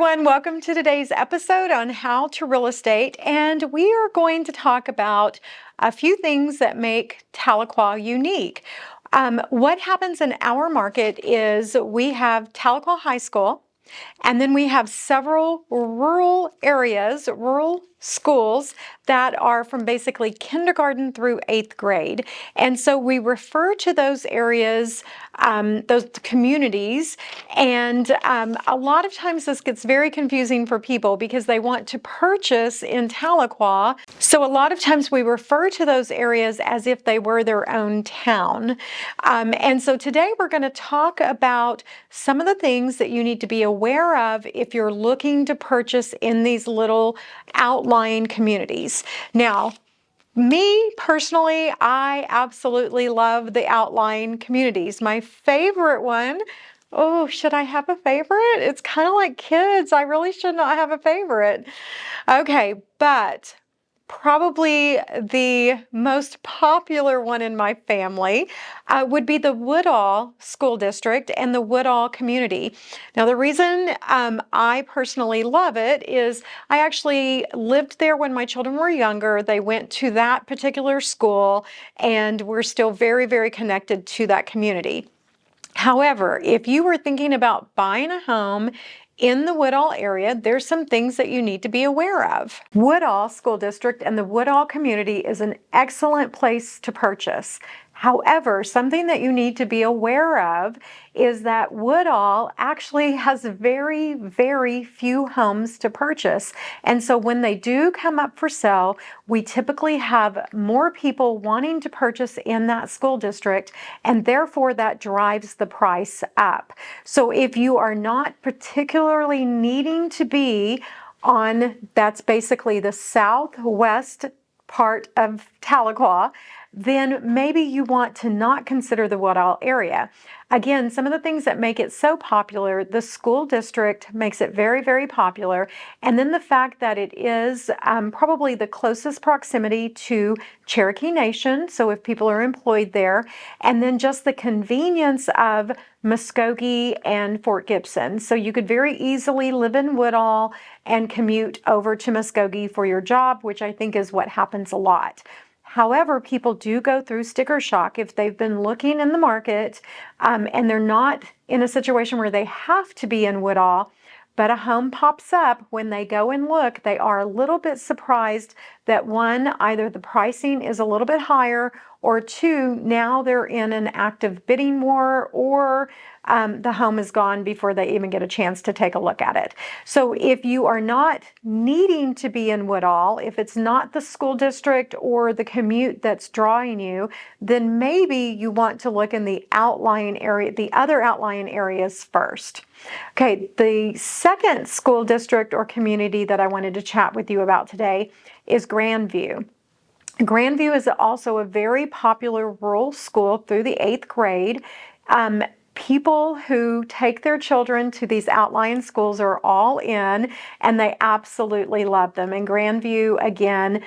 everyone, welcome to today's episode on how to real estate, and we are going to talk about a few things that make Tahlequah unique. What happens in our market is we have Tahlequah High School, and then we have several rural areas, rural schools that are from basically kindergarten through 8th grade. And so we refer to those areas, those communities, and a lot of times this gets very confusing for people because they want to purchase in Tahlequah. So a lot of times we refer to those areas as if they were their own town. And so today we're going to talk about some of the things that you need to be aware of if you're looking to purchase in these little outlying communities. Now, me personally, I absolutely love the outlying communities. My favorite one, oh, should I have a favorite? It's kind of like kids. I really should not have a favorite. Okay, but probably the most popular one in my family would be the Woodall School District and the Woodall community. Now, the reason I personally love it is I actually lived there when my children were younger. They went to that particular school, and we're still very, very connected to that community. However, if you were thinking about buying a home in the Woodall area, there's some things that you need to be aware of. Woodall School District and the Woodall community is an excellent place to purchase. However, something that you need to be aware of is that Woodall actually has very, very few homes to purchase. And so when they do come up for sale, we typically have more people wanting to purchase in that school district, and therefore that drives the price up. So if you are not particularly needing to be on, that's basically the southwest part of Tahlequah, then maybe you want to not consider the Woodall area. Again, some of the things that make it so popular, the school district makes it very, very popular. And then the fact that it is probably the closest proximity to Cherokee Nation, so if people are employed there, and then just the convenience of Muskogee and Fort Gibson. So you could very easily live in Woodall and commute over to Muskogee for your job, which I think is what happens a lot. However, people do go through sticker shock if they've been looking in the market and they're not in a situation where they have to be in Woodall, but a home pops up. When they go and look, they are a little bit surprised that one, either the pricing is a little bit higher, or two, now they're in an active bidding war, or the home is gone before they even get a chance to take a look at it. So if you are not needing to be in Woodall, if it's not the school district or the commute that's drawing you, then maybe you want to look in the outlying area, the other outlying areas first. Okay, the second school district or community that I wanted to chat with you about today is Grandview. Grandview is also a very popular rural school through the 8th grade. People who take their children to these outlying schools are all in, and they absolutely love them. And Grandview, again,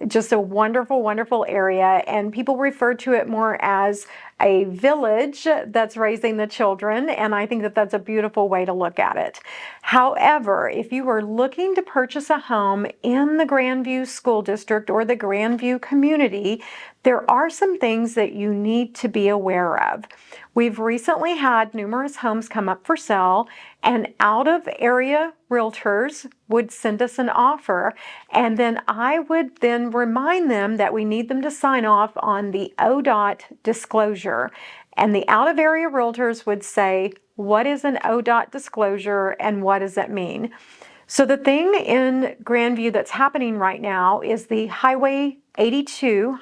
just a wonderful, wonderful area, and people refer to it more as a village that's raising the children, and I think that that's a beautiful way to look at it. However, if you are looking to purchase a home in the Grandview School District or the Grandview community, there are some things that you need to be aware of. We've recently had numerous homes come up for sale, and out-of-area realtors would send us an offer, and then I would then remind them that we need them to sign off on the ODOT disclosure. And the out-of-area realtors would say, what is an ODOT disclosure and what does it mean? So the thing in Grandview that's happening right now is the Highway 82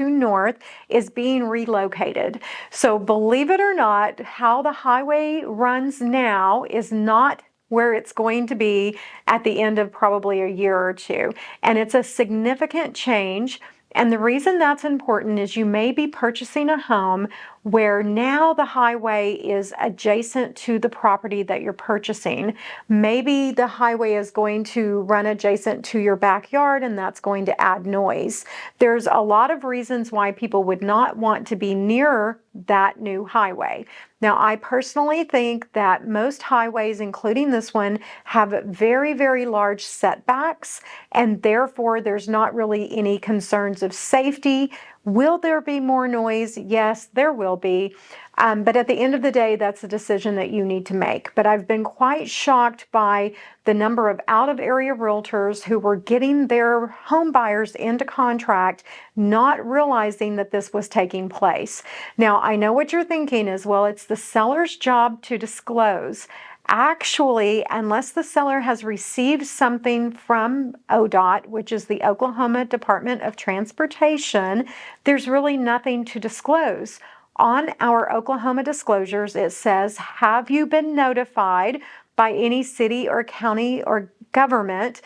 North is being relocated. So believe it or not, how the highway runs now is not where it's going to be at the end of probably a year or two. And it's a significant change. And the reason that's important is you may be purchasing a home where now the highway is adjacent to the property that you're purchasing. Maybe the highway is going to run adjacent to your backyard, and that's going to add noise. There's a lot of reasons why people would not want to be near that new highway. Now, I personally think that most highways, including this one, have very, very large setbacks, and therefore there's not really any concerns of safety. Will there be more noise? Yes, there will be. But at the end of the day, that's a decision that you need to make. But I've been quite shocked by the number of out-of-area realtors who were getting their home buyers into contract, not realizing that this was taking place. Now, I know what you're thinking is, well, it's the seller's job to disclose. Actually, unless the seller has received something from ODOT, which is the Oklahoma Department of Transportation, there's really nothing to disclose. On our Oklahoma disclosures, it says, have you been notified by any city or county or government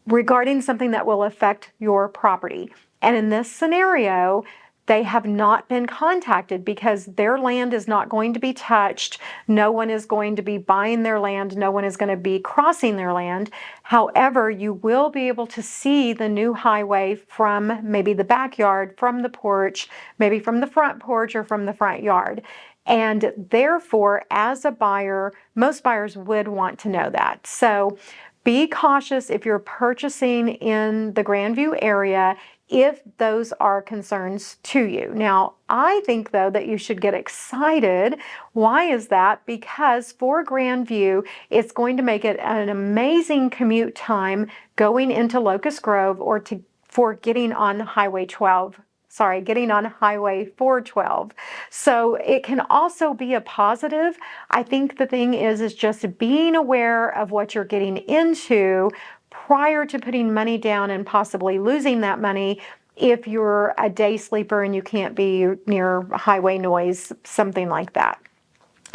regarding something that will affect your property? And in this scenario, they have not been contacted because their land is not going to be touched. No one is going to be buying their land. No one is going to be crossing their land. However, you will be able to see the new highway from maybe the backyard, from the porch, maybe from the front porch or from the front yard. And therefore, as a buyer, most buyers would want to know that. So be cautious if you're purchasing in the Grandview area if those are concerns to you. Now, I think, though, that you should get excited. Why is that? Because for Grandview, it's going to make it an amazing commute time going into Locust Grove or for getting on Highway 12. Getting on Highway 412. So it can also be a positive. I think the thing is just being aware of what you're getting into prior to putting money down and possibly losing that money if you're a day sleeper and you can't be near highway noise, something like that.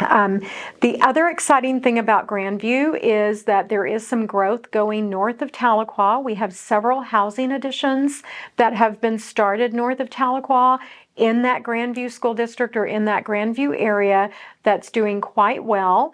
The other exciting thing about Grandview is that there is some growth going north of Tahlequah. We have several housing additions that have been started north of Tahlequah in that Grandview school district or in that Grandview area that's doing quite well.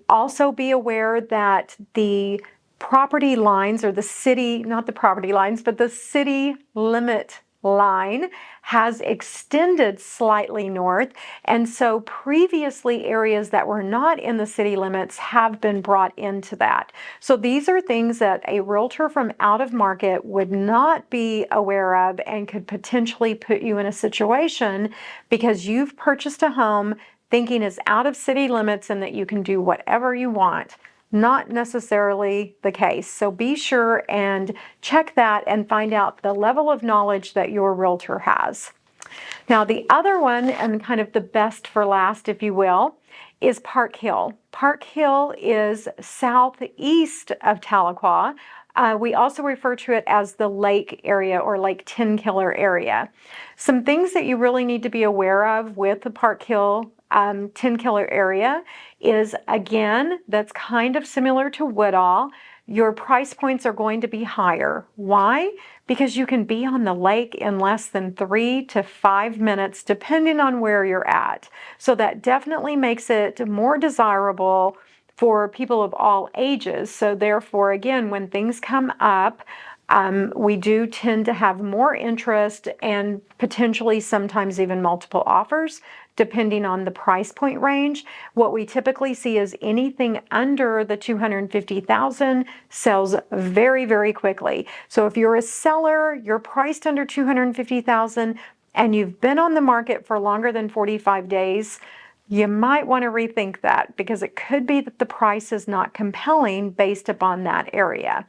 Also be aware that the property lines, or the city, not the property lines, but the city limit line has extended slightly north, and so previously areas that were not in the city limits have been brought into that. So these are things that a realtor from out of market would not be aware of and could potentially put you in a situation because you've purchased a home thinking it's out of city limits and that you can do whatever you want. Not necessarily the case. So be sure and check that and find out the level of knowledge that your realtor has. Now, the other one, and kind of the best for last, if you will, is Park Hill. Park Hill is southeast of Tahlequah. We also refer to it as the lake area or Lake Tenkiller area. Some things that you really need to be aware of with the Park Hill Tenkiller area is, again, that's kind of similar to Woodall. Your price points are going to be higher. Why? Because you can be on the lake in less than 3 to 5 minutes, depending on where you're at. So that definitely makes it more desirable for people of all ages. So therefore, again, when things come up, we do tend to have more interest and potentially sometimes even multiple offers, depending on the price point range. What we typically see is anything under the $250,000 sells very, very quickly. So if you're a seller, you're priced under $250,000 and you've been on the market for longer than 45 days, you might want to rethink that because it could be that the price is not compelling based upon that area.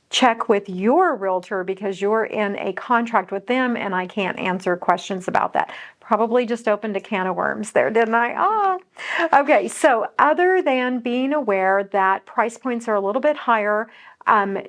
Check with your realtor because you're in a contract with them and I can't answer questions about that. Probably just opened a can of worms there, didn't I? Okay, so other than being aware that price points are a little bit higher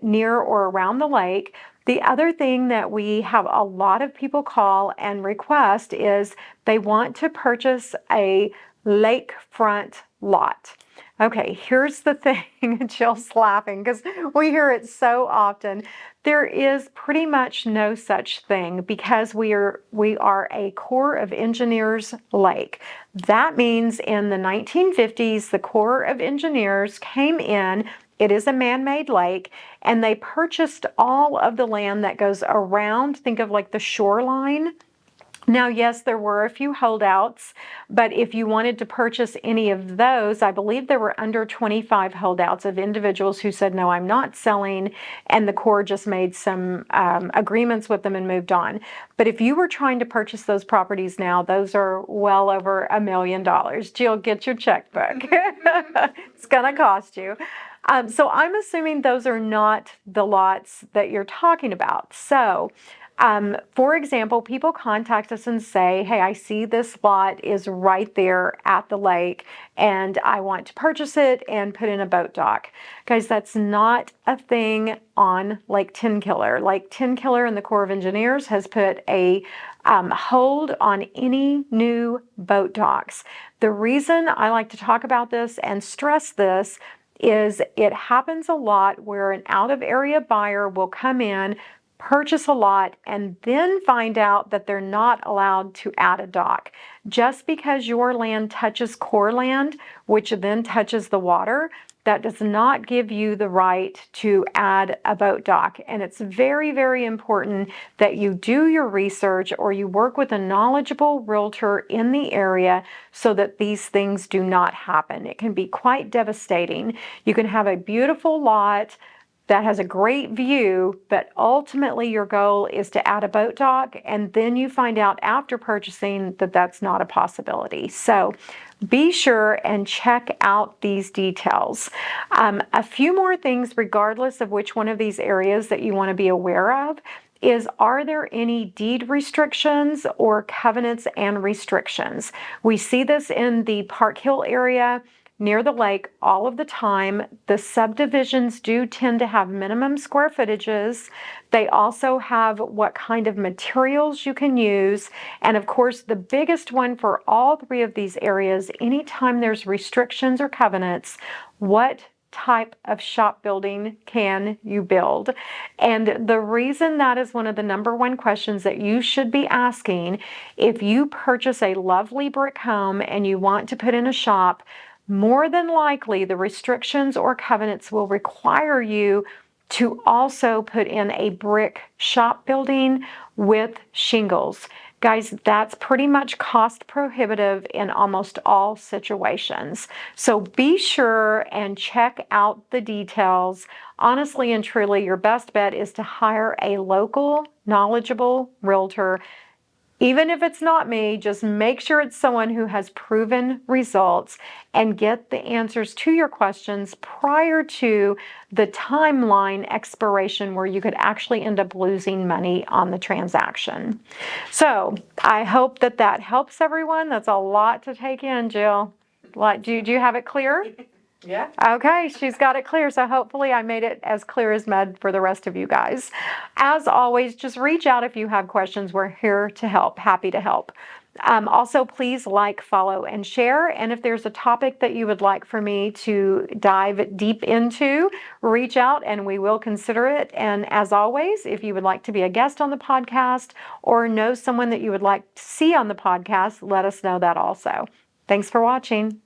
near or around the lake, the other thing that we have a lot of people call and request is they want to purchase a lakefront lot. Okay, here's the thing, Jill's laughing because we hear it so often. There is pretty much no such thing because we are a Corps of Engineers lake. That means in the 1950s, the Corps of Engineers came in. It is a man-made lake, and they purchased all of the land that goes around, think of like the shoreline. Now, yes, there were a few holdouts, but if you wanted to purchase any of those, I believe there were under 25 holdouts of individuals who said, no, I'm not selling, and the Corps just made some agreements with them and moved on. But if you were trying to purchase those properties now, those are well over $1 million. Jill, get your checkbook. It's going to cost you. So I'm assuming those are not the lots that you're talking about. So for example, people contact us and say, hey, I see this lot is right there at the lake and I want to purchase it and put in a boat dock. Guys, that's not a thing on Lake Tenkiller. Lake Tenkiller and the Corps of Engineers has put a hold on any new boat docks. The reason I like to talk about this and stress this is it happens a lot where an out-of-area buyer will come in, purchase a lot, and then find out that they're not allowed to add a dock. Just because your land touches Corps land, which then touches the water, that does not give you the right to add a boat dock. And it's very, very important that you do your research or you work with a knowledgeable realtor in the area so that these things do not happen. It can be quite devastating. You can have a beautiful lot that has a great view, but ultimately your goal is to add a boat dock, and then you find out after purchasing that that's not a possibility. So be sure and check out these details. A few more things, regardless of which one of these areas that you want to be aware of, is are there any deed restrictions or covenants and restrictions? We see this in the Park Hill area near the lake all of the time. The subdivisions do tend to have minimum square footages. They also have what kind of materials you can use. And of course, the biggest one for all three of these areas, anytime there's restrictions or covenants, what type of shop building can you build? And the reason that is one of the number one questions that you should be asking, if you purchase a lovely brick home and you want to put in a shop, more than likely the restrictions or covenants will require you to also put in a brick shop building with shingles. Guys, that's pretty much cost prohibitive in almost all situations. So be sure and check out the details. Honestly and truly, your best bet is to hire a local, knowledgeable realtor. Even if it's not me, just make sure it's someone who has proven results and get the answers to your questions prior to the timeline expiration where you could actually end up losing money on the transaction. So I hope that that helps everyone. That's a lot to take in, Jill. Do you have it clear? Yeah. Okay, she's got it clear. So hopefully I made it as clear as mud for the rest of you guys. As always, just reach out if you have questions. We're here to help. Happy to help. Also, please like, follow, and share. And if there's a topic that you would like for me to dive deep into, reach out and we will consider it. And as always, if you would like to be a guest on the podcast or know someone that you would like to see on the podcast, let us know that also. Thanks for watching.